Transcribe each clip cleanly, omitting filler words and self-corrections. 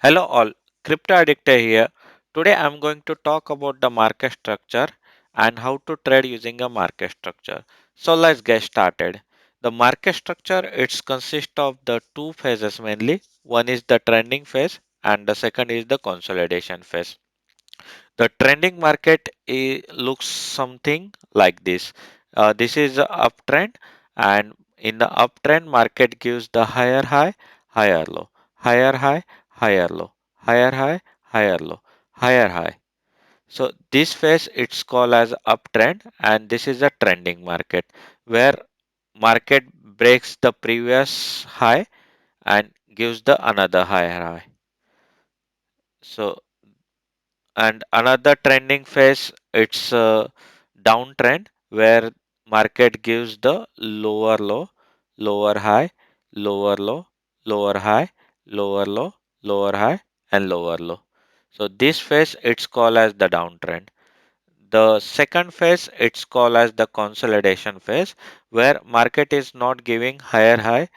Hello all, Crypto Addictor here. Today I'm going to talk about the market structure and how to trade using a market structure. So let's get started. The market structure it's consists of the two phases mainly. One is the trending phase and the second is the consolidation phase. The trending market looks something like this. This is the uptrend, and in the uptrend, market gives the higher high, higher low, higher high, higher low, higher high, higher low, higher high. So this phase it's called as uptrend, and this is a trending market where market breaks the previous high and gives the another higher high. So and another trending phase it's a downtrend where market gives the lower low, lower high, lower low, lower high, lower low, lower high, and lower low. So this phase it's called as the downtrend. The second phase it's called as the consolidation phase where market is not giving higher high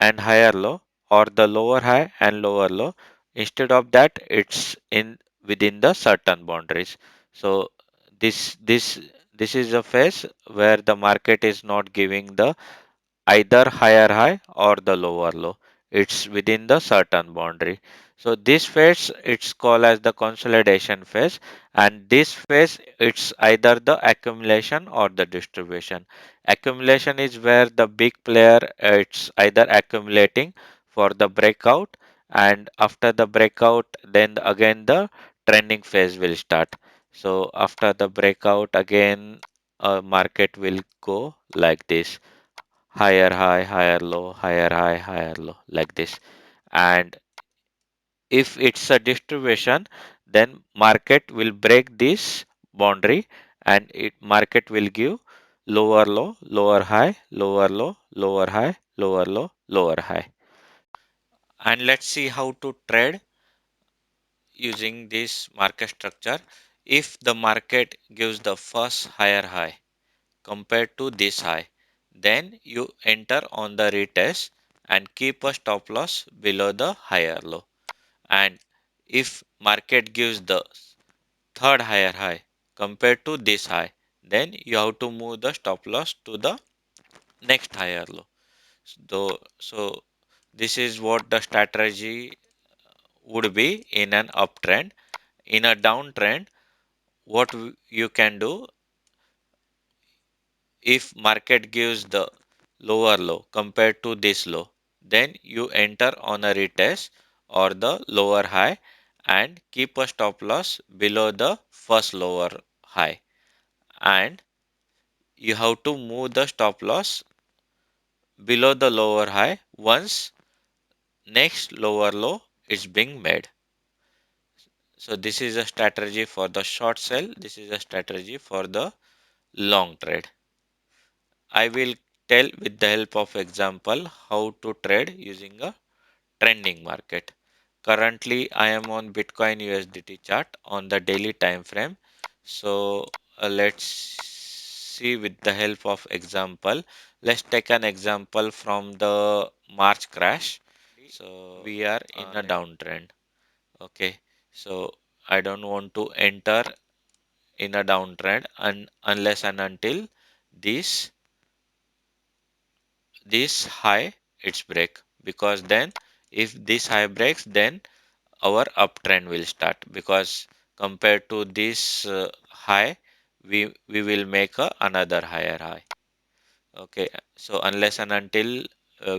and higher low, or the lower high and lower low. Instead of that, it's in within the certain boundaries. So this this this is a phase where the market is not giving the either higher high or the lower low. It's within the certain boundary. So this phase it's called as the consolidation phase, and this phase it's either the accumulation or the distribution. Accumulation is where the big player it's either accumulating for the breakout, and after the breakout then again the trending phase will start. So after the breakout again market will go like this: higher high, higher low, higher high, higher low, like this. And if it's a distribution, then market will break this boundary, and it market will give lower low, lower high, lower low, lower high, lower low, lower high. And let's see how to trade using this market structure. If the market gives the first higher high compared to this high, then you enter on the retest and keep a stop loss below the higher low. And if market gives the third higher high compared to this high, then you have to move the stop loss to the next higher low. So this is what the strategy would be in an uptrend. In a downtrend, what you can do, if market gives the lower low compared to this low, then you enter on a retest or the lower high and keep a stop loss below the first lower high, and you have to move the stop loss below the lower high once next lower low is being made. So this is a strategy for the short sell, this is a strategy for the long trade. I will tell with the help of example how to trade using a trending market. Currently, I am on Bitcoin USDT chart on the daily time frame. So let's see with the help of example. Let's take an example from the March crash. So we are in a downtrend. Okay. So I don't want to enter in a downtrend unless and until this this high it's break, because then if this high breaks then our uptrend will start, because compared to this high we will make another higher high. Okay, so unless and until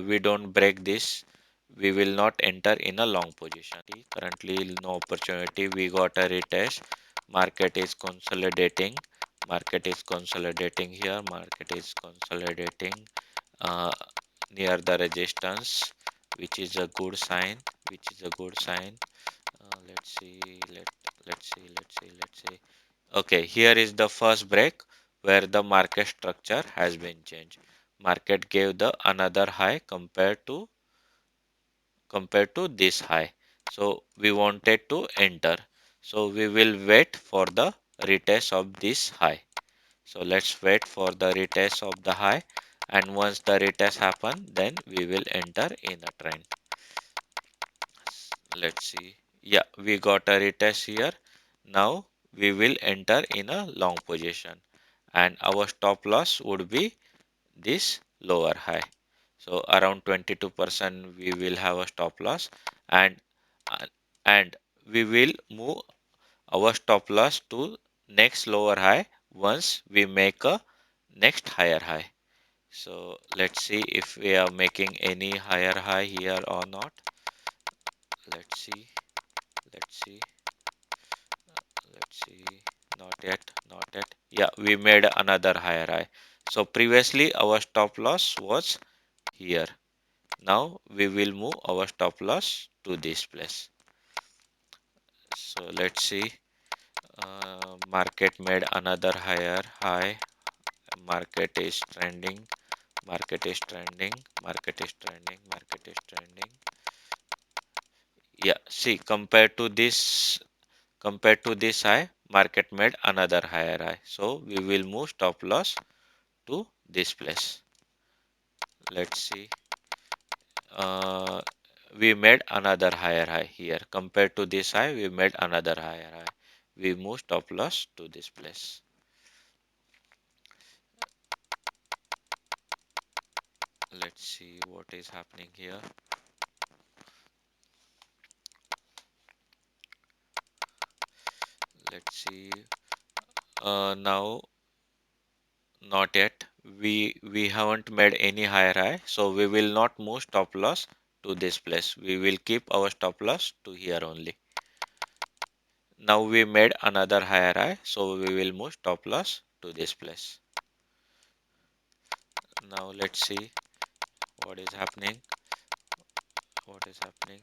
we don't break this, we will not enter in a long position. Currently no opportunity, we got a retest, market is consolidating, market is consolidating here, market is consolidating uh, near the resistance, which is a good sign, which is a good sign. Let's see, let's see. Okay, here is the first break where the market structure has been changed. Market gave the another high compared to this high. So we wanted to enter. So we will wait for the retest of this high. So let's wait for the retest of the high, and once the retest happen, then we will enter in a trend. let's see. Yeah, we got a retest here. Now we will enter in a long position and our stop loss would be this lower high. So around 22% we will have a stop loss, and uh, and we will move our stop loss to next lower high once we make a next higher high. So let's see if we are making any higher high here or not. Let's see. Let's see. Let's see. Not yet. Not yet. Yeah, we made another higher high. So previously our stop loss was here. Now we will move our stop loss to this place. So let's see. Market made another higher high. Market is trending. Market is trending. Market is trending. Market is trending. Yeah, see, compared to this high, market made another higher high. So we will move stop loss to this place. Let's see. Uh, we made another higher high here. Compared to this high, we made another higher high. We move stop loss to this place. Let's see what is happening here. Let's see. Now not yet. We haven't made any higher high, so we will not move stop loss to this place. We will keep our stop loss to here only. Now we made another higher high, so we will move stop loss to this place. Now let's see what is happening. What is happening?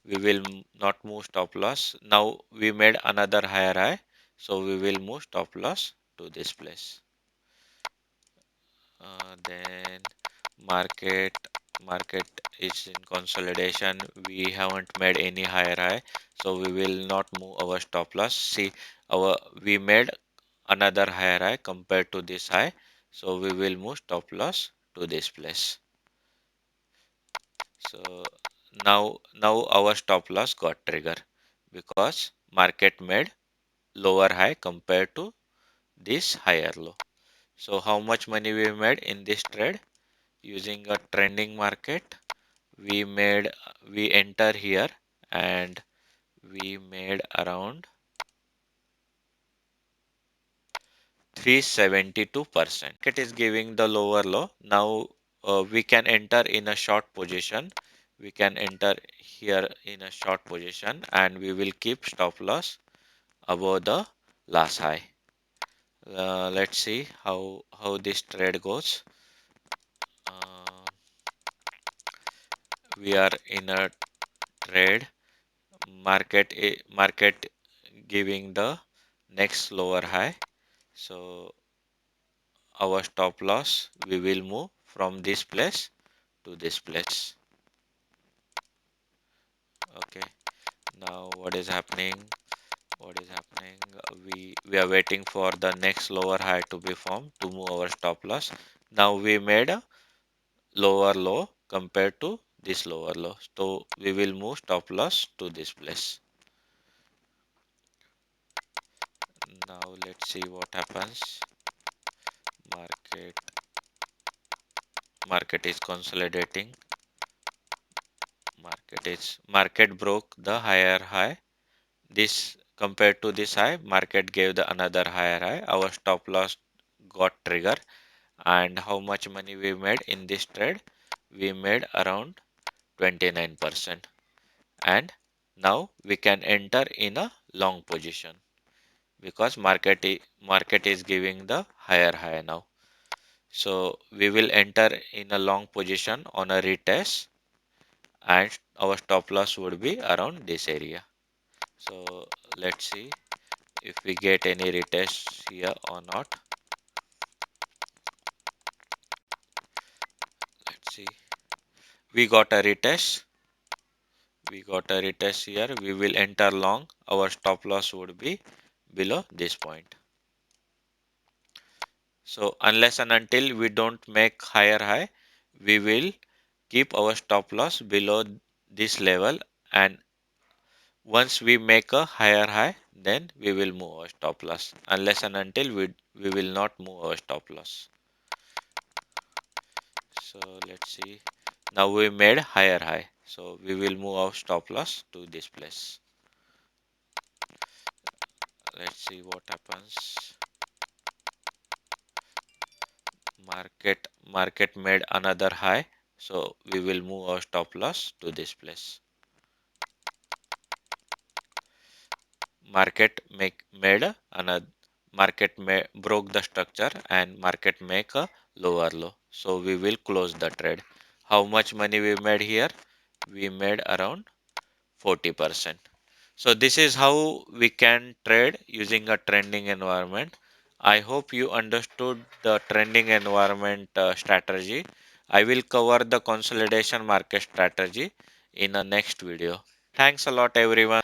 We will not move stop loss. Now we made another higher high, so we will move stop loss to this place. Then market market is in consolidation. We haven't made any higher high, so we will not move our stop loss. See, our we made another higher high compared to this high, so we will move stop loss to this place. So now our stop loss got trigger because market made lower high compared to this higher low. So how much money we made in this trade? Using a trending market, we enter here and we made around 372%. Market is giving the lower low. Now we can enter in a short position. We can enter here in a short position and we will keep stop loss above the last high. Let's see how this trade goes. Uh, we are in a trade. Market giving the next lower high. So our stop loss we will move from this place to this place. Okay. Now what is happening? What is happening? We are waiting for the next lower high to be formed to move our stop loss. Now we made a lower low compared to this lower low. So we will move stop loss to this place. Now let's see what happens. Market market is consolidating. Market broke the higher high. This compared to this high, market gave the another higher high. Our stop loss got trigger. And how much money we made in this trade? We made around 29%. And now we can enter in a long position because market is giving the higher high now. So we will enter in a long position on a retest and our stop loss would be around this area. So let's see if we get any retest here or not. Let's see. We got a retest. We got a retest here. We will enter long. Our stop loss would be below this point. So unless and until we don't make higher high, we will keep our stop loss below this level and Once we make a higher high, then we will move our stop loss. Unless and until we will not move our stop loss. So let's see. Now we made higher high. So we will move our stop loss to this place. Let's see what happens. Market made another high. So we will move our stop loss to this place. Market broke the structure and market make a lower low. So we will close the trade. How much money we made here? We made around 40%. So this is how we can trade using a trending environment. I hope you understood the trending environment strategy. I will cover the consolidation market strategy in a next video. Thanks a lot everyone.